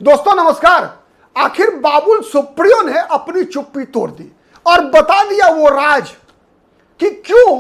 दोस्तों नमस्कार। आखिर बाबुल सुप्रियो ने अपनी चुप्पी तोड़ दी और बता दिया वो राज कि क्यों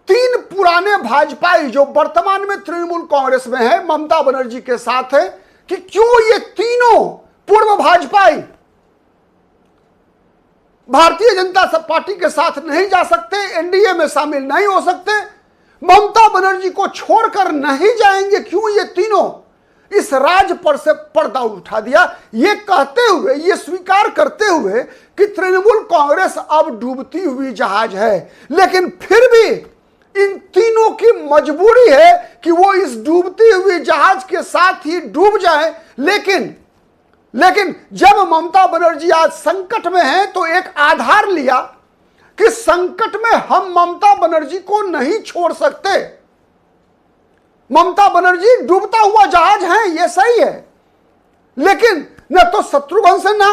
तीन पुराने भाजपाई जो वर्तमान में तृणमूल कांग्रेस में है, ममता बनर्जी के साथ है, कि क्यों ये तीनों पूर्व भाजपाई भारतीय जनता पार्टी के साथ नहीं जा सकते, एनडीए में शामिल नहीं हो सकते, ममता बनर्जी को छोड़कर नहीं जाएंगे। क्यों ये तीनों इस राज पर से पर्दा उठा दिया, ये कहते हुए, ये स्वीकार करते हुए कि तृणमूल कांग्रेस अब डूबती हुई जहाज है। लेकिन फिर भी इन तीनों की मजबूरी है कि वो इस डूबती हुई जहाज के साथ ही डूब जाए। लेकिन जब ममता बनर्जी आज संकट में है तो एक आधार लिया कि संकट में हम ममता बनर्जी को नहीं छोड़ सकते। ममता बनर्जी डूबता हुआ जहाज है, यह सही है, लेकिन न तो शत्रुघ्न सिन्हा,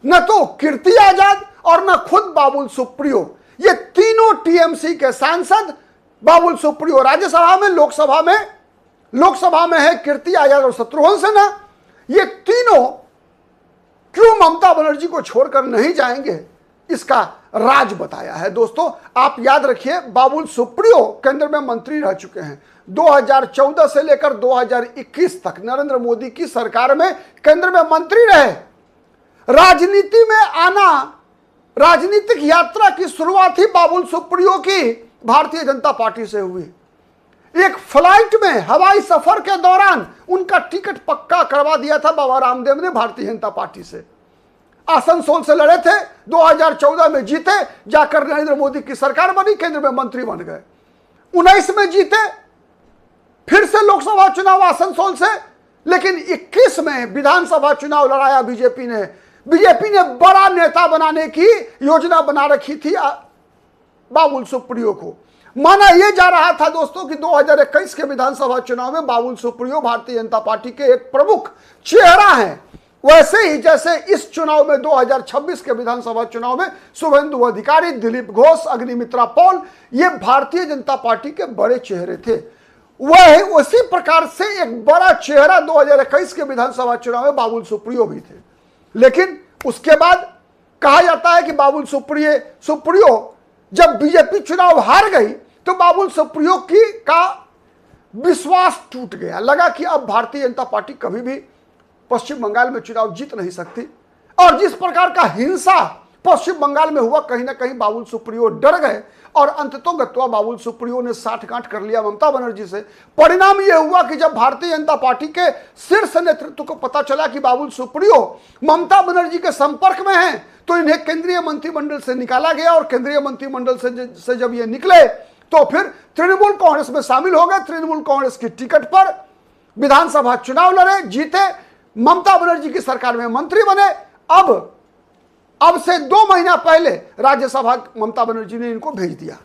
न तो कीर्ति आजाद और न खुद बाबुल सुप्रियो, ये तीनों टीएमसी के सांसद, बाबुल सुप्रियो राज्यसभा में, लोकसभा में है कीर्ति आजाद और शत्रुघ्न सिन्हा, ये तीनों क्यों ममता बनर्जी को छोड़कर नहीं जाएंगे, इसका राज बताया है। दोस्तों आप याद रखिए, बाबुल सुप्रियो केंद्र में मंत्री रह चुके हैं। 2014 से लेकर 2021 तक नरेंद्र मोदी की सरकार में केंद्र में मंत्री रहे। राजनीति में आना, राजनीतिक यात्रा की शुरुआत ही बाबुल सुप्रियो की भारतीय जनता पार्टी से हुई। एक फ्लाइट में हवाई सफर के दौरान उनका टिकट पक्का करवा दिया था बाबा रामदेव ने भारतीय जनता पार्टी से। आसनसोल से लड़े थे, 2014 में जीते, जाकर नरेंद्र मोदी की सरकार बनी, केंद्र में मंत्री बन गए। 19 में जीते, फिर से लोकसभा चुनाव आसनसोल से, लेकिन 21 में विधानसभा चुनाव लड़ाया बीजेपी ने। बड़ा नेता बनाने की योजना बना रखी थी बाबुल सुप्रियो को। माना यह जा रहा था दोस्तों कि 2021 के विधानसभा चुनाव में बाबुल सुप्रियो भारतीय जनता पार्टी के एक प्रमुख चेहरा हैं। वैसे ही जैसे इस चुनाव में 2026 के विधानसभा चुनाव में शुभेंदु अधिकारी, दिलीप घोष, अग्निमित्रा पॉल, ये भारतीय जनता पार्टी के बड़े चेहरे थे। वह उसी प्रकार से एक बड़ा चेहरा 2021 के विधानसभा चुनाव में बाबुल सुप्रियो भी थे। लेकिन उसके बाद कहा जाता है कि बाबुल सुप्रियो जब बीजेपी चुनाव हार गई तो बाबुल सुप्रियो का विश्वास टूट गया। लगा कि अब भारतीय जनता पार्टी कभी भी पश्चिम बंगाल में चुनाव जीत नहीं सकती। और जिस प्रकार का हिंसा पश्चिम बंगाल में हुआ, कहीं ना कहीं बाबुल सुप्रियो डर गए और अंततोगत्वा बाबुल सुप्रियो ने साठगांठ कर लिया ममता बनर्जी से। परिणाम यह हुआ कि जब भारतीय जनता पार्टी के शीर्ष नेतृत्व को पता चला कि बाबुल सुप्रियो ममता बनर्जी के संपर्क में हैं, तो इन्हें केंद्रीय मंत्रिमंडल से निकाला गया। और केंद्रीय मंत्रिमंडल से जब ये निकले तो फिर तृणमूल कांग्रेस में शामिल हो गए। तृणमूल कांग्रेस की टिकट पर विधानसभा चुनाव लड़े, जीते, ममता बनर्जी की सरकार में मंत्री बने। अब से 2 महीना पहले राज्यसभा ममता बनर्जी ने इनको भेज दिया।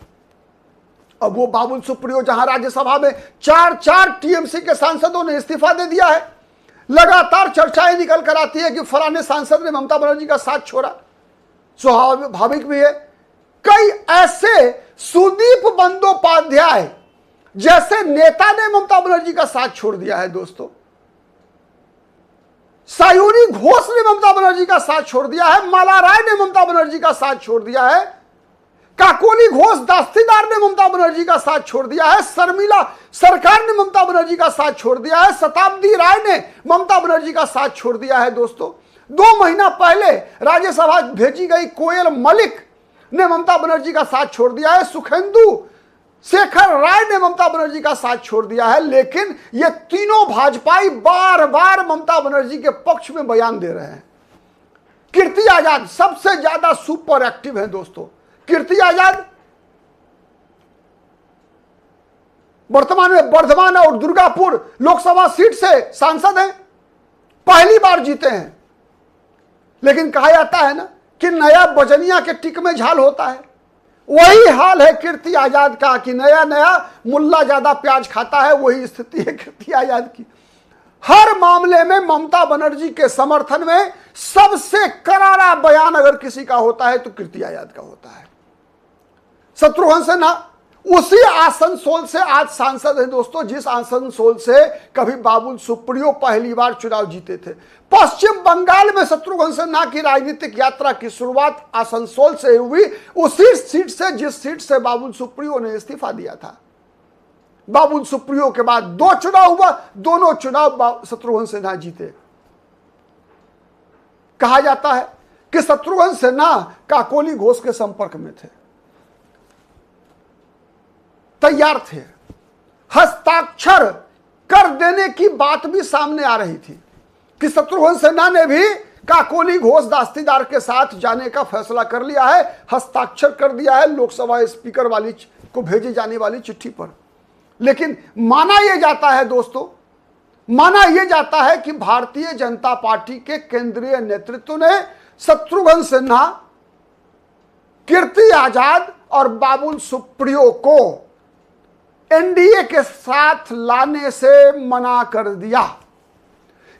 अब वो बाबुल सुप्रियो जहां राज्यसभा में 4 टीएमसी के सांसदों ने इस्तीफा दे दिया है, लगातार चर्चाएं निकल कर आती है कि फलाने सांसद ने ममता बनर्जी का साथ छोड़ा। स्वाभाविक भी है, कई ऐसे सुदीप बंदोपाध्याय जैसे नेता ने ममता बनर्जी का साथ छोड़ दिया है। दोस्तों सायूरी घोष ने ममता बनर्जी का साथ छोड़ दिया है, माला राय ने ममता बनर्जी का साथ छोड़ दिया है, काकोली घोष दास्तीदार ने ममता बनर्जी का साथ छोड़ दिया है, शर्मिला सरकार ने ममता बनर्जी का साथ छोड़ दिया है, शताब्दी राय ने ममता बनर्जी का साथ छोड़ दिया है। दोस्तों 2 महीना पहले राज्यसभा भेजी गई कोयल मलिक ने ममता बनर्जी का साथ छोड़ दिया है, सुखेंदु शेखर राय ने ममता बनर्जी का साथ छोड़ दिया है। लेकिन ये तीनों भाजपाई बार बार ममता बनर्जी के पक्ष में बयान दे रहे हैं। कीर्ति आजाद सबसे ज्यादा सुपर एक्टिव है। दोस्तों कीर्ति आजाद वर्तमान में वर्धमान और दुर्गापुर लोकसभा सीट से सांसद हैं, पहली बार जीते हैं। लेकिन कहा जाता है ना कि नया बजनिया के टिक में झाल होता है, वही हाल है कीर्ति आजाद का कि नया मुल्ला ज्यादा प्याज खाता है। वही स्थिति है कीर्ति आजाद की। हर मामले में ममता बनर्जी के समर्थन में सबसे करारा बयान अगर किसी का होता है तो कीर्ति आजाद का होता है। शत्रुघ्न सिन्हा उसी आसनसोल से आज सांसद है दोस्तों, जिस आसनसोल से कभी बाबुल सुप्रियो पहली बार चुनाव जीते थे। पश्चिम बंगाल में शत्रुघ्न सिन्हा की राजनीतिक यात्रा की शुरुआत आसनसोल से हुई, उसी सीट से जिस सीट से बाबुल सुप्रियो ने इस्तीफा दिया था। बाबुल सुप्रियो के बाद 2 चुनाव हुआ, दोनों चुनाव शत्रुघ्न सिन्हा जीते। कहा जाता है कि शत्रुघ्न सिन्हा काकोली घोष के संपर्क में थे, तैयार थे, हस्ताक्षर कर देने की बात भी सामने आ रही थी कि शत्रुघ्न सिन्हा ने भी काकोली घोष दास्तीदार के साथ जाने का फैसला कर लिया है, हस्ताक्षर कर दिया है लोकसभा स्पीकर वाली को भेजी जाने वाली चिट्ठी पर। लेकिन माना यह जाता है दोस्तों, माना यह जाता है कि भारतीय जनता पार्टी के केंद्रीय नेतृत्व ने शत्रुघ्न सिन्हा, कीर्ति आजाद और बाबुल सुप्रियो को एनडीए के साथ लाने से मना कर दिया।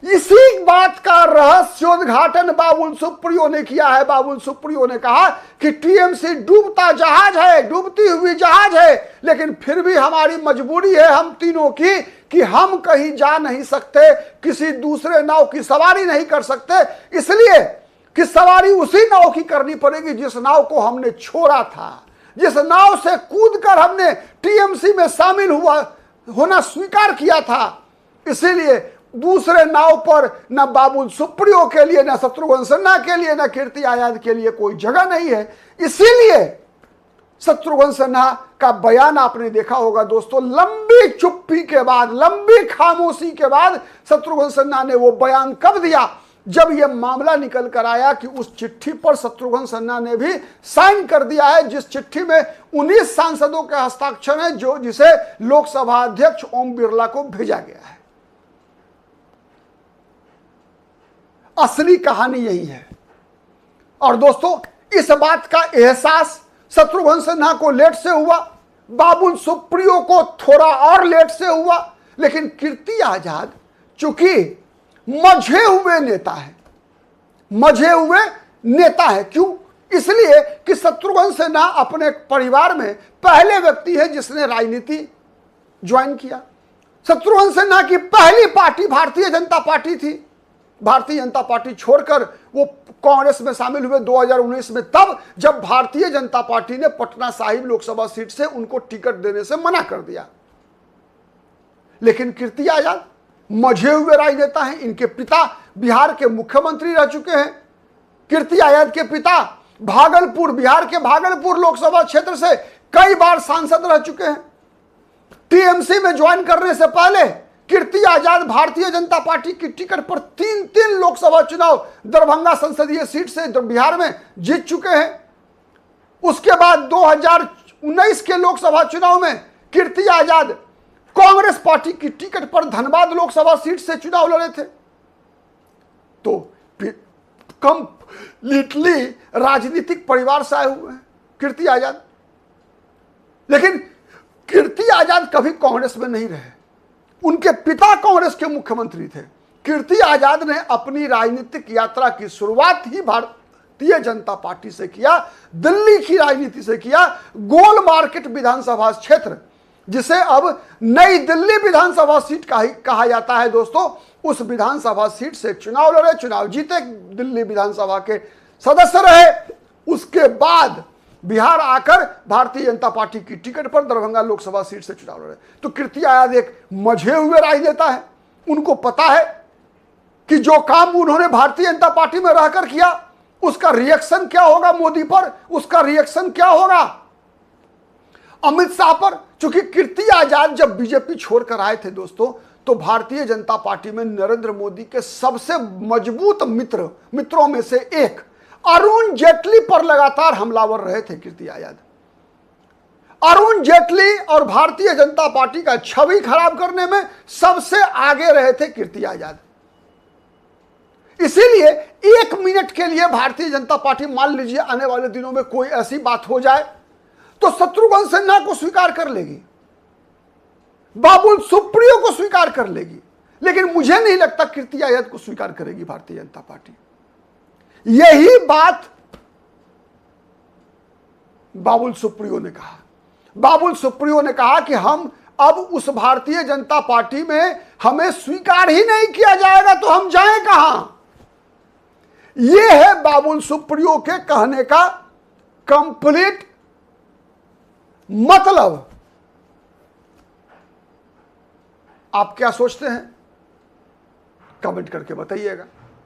इसी बात का रहस्योद्घाटन बाबुल सुप्रियो ने किया है। बाबुल सुप्रियो ने कहा कि टीएमसी डूबता जहाज है, डूबती हुई जहाज है, लेकिन फिर भी हमारी मजबूरी है हम तीनों की कि हम कहीं जा नहीं सकते, किसी दूसरे नाव की सवारी नहीं कर सकते, इसलिए कि सवारी उसी नाव की करनी पड़ेगी जिस नाव को हमने छोड़ा था, जिस नाव से कूदकर हमने टीएमसी में शामिल होना स्वीकार किया था। इसीलिए दूसरे नाव पर न बाबुल सुप्रियो के लिए, न शत्रुघ्न सिन्हा के लिए, न कीर्ति आजाद के लिए कोई जगह नहीं है। इसीलिए शत्रुघ्न सिन्हा का बयान आपने देखा होगा दोस्तों, लंबी चुप्पी के बाद, लंबी खामोशी के बाद शत्रुघ्न सिन्हा ने वो बयान कब दिया, जब यह मामला निकल कर आया कि उस चिट्ठी पर शत्रुघ्न सिन्हा ने भी साइन कर दिया है, जिस चिट्ठी में 19 सांसदों के हस्ताक्षर हैं, जिसे लोकसभा अध्यक्ष ओम बिरला को भेजा गया है। असली कहानी यही है। और दोस्तों, इस बात का एहसास शत्रुघ्न सिन्हा को लेट से हुआ, बाबुल सुप्रियो को थोड़ा और लेट से हुआ, लेकिन कीर्ति आजाद चूंकि मझे हुए नेता है, मझे हुए नेता है। क्यों? इसलिए कि शत्रुघ्न सिन्हा अपने परिवार में पहले व्यक्ति है जिसने राजनीति ज्वाइन किया। शत्रुघ्न सिन्हा की पहली पार्टी भारतीय जनता पार्टी थी। भारतीय जनता पार्टी छोड़कर वो कांग्रेस में शामिल हुए 2019 में, तब जब भारतीय जनता पार्टी ने पटना साहिब लोकसभा सीट से उनको टिकट देने से मना कर दिया। लेकिन कीर्ति आजाद मझे हुए राजनेता हैं। इनके पिता बिहार के मुख्यमंत्री रह चुके हैं। कीर्ति आजाद के पिता भागलपुर, बिहार के भागलपुर लोकसभा क्षेत्र से कई बार सांसद रह चुके हैं। टीएमसी में ज्वाइन करने से पहले कीर्ति आजाद भारतीय जनता पार्टी की टिकट पर 3 लोकसभा चुनाव दरभंगा संसदीय सीट से बिहार में जीत चुके हैं। उसके बाद 2019 के लोकसभा चुनाव में कीर्ति आजाद कांग्रेस पार्टी की टिकट पर धनबाद लोकसभा सीट से चुनाव लड़े थे। तो कंप्लीटली राजनीतिक परिवार से आए हुए हैं कीर्ति आजाद। लेकिन कीर्ति आजाद कभी कांग्रेस में नहीं रहे। उनके पिता कांग्रेस के मुख्यमंत्री थे। कीर्ति आजाद ने अपनी राजनीतिक यात्रा की शुरुआत ही भारतीय जनता पार्टी से किया, दिल्ली की राजनीति से किया। गोल मार्केट विधानसभा क्षेत्र, जिसे अब नई दिल्ली विधानसभा सीट कहा जाता है दोस्तों, उस विधानसभा सीट से चुनाव लड़े, चुनाव जीते, दिल्ली विधानसभा के सदस्य रहे। उसके बाद बिहार आकर भारतीय जनता पार्टी की टिकट पर दरभंगा लोकसभा सीट से चुनाव लड़े। तो कीर्ति आजाद एक मझे हुए राजनेता है। उनको पता है कि जो काम उन्होंने भारतीय जनता पार्टी में रहकर किया, उसका रिएक्शन क्या होगा मोदी पर, उसका रिएक्शन क्या होगा अमित शाह पर। चूंकि कीर्ति आजाद जब बीजेपी छोड़कर आए थे दोस्तों, तो भारतीय जनता पार्टी में नरेंद्र मोदी के सबसे मजबूत मित्रों में से एक अरुण जेटली पर लगातार हमलावर रहे थे कीर्ति आजाद। अरुण जेटली और भारतीय जनता पार्टी का छवि खराब करने में सबसे आगे रहे थे कीर्ति आजाद। इसीलिए 1 मिनट के लिए भारतीय जनता पार्टी, मान लीजिए आने वाले दिनों में कोई ऐसी बात हो जाए, तो शत्रुघ्न सिन्हा को स्वीकार कर लेगी, बाबुल सुप्रियो को स्वीकार कर लेगी, लेकिन मुझे नहीं लगता कीर्ति आजाद को स्वीकार करेगी भारतीय जनता पार्टी। यही बात बाबुल सुप्रियो ने कहा। बाबुल सुप्रियो ने कहा कि हम अब उस भारतीय जनता पार्टी में हमें स्वीकार ही नहीं किया जाएगा तो हम जाएं कहां। यह है बाबुल सुप्रियो के कहने का कंप्लीट मतलब। आप क्या सोचते हैं कमेंट करके बताइएगा।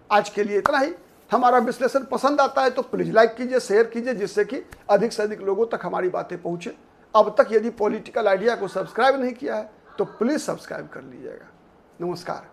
आज के लिए इतना ही। हमारा विश्लेषण पसंद आता है तो प्लीज लाइक कीजिए, शेयर कीजिए, जिससे कि अधिक से अधिक लोगों तक हमारी बातें पहुंचे। अब तक यदि पॉलिटिकल आइडिया को सब्सक्राइब नहीं किया है तो प्लीज सब्सक्राइब कर लीजिएगा। नमस्कार।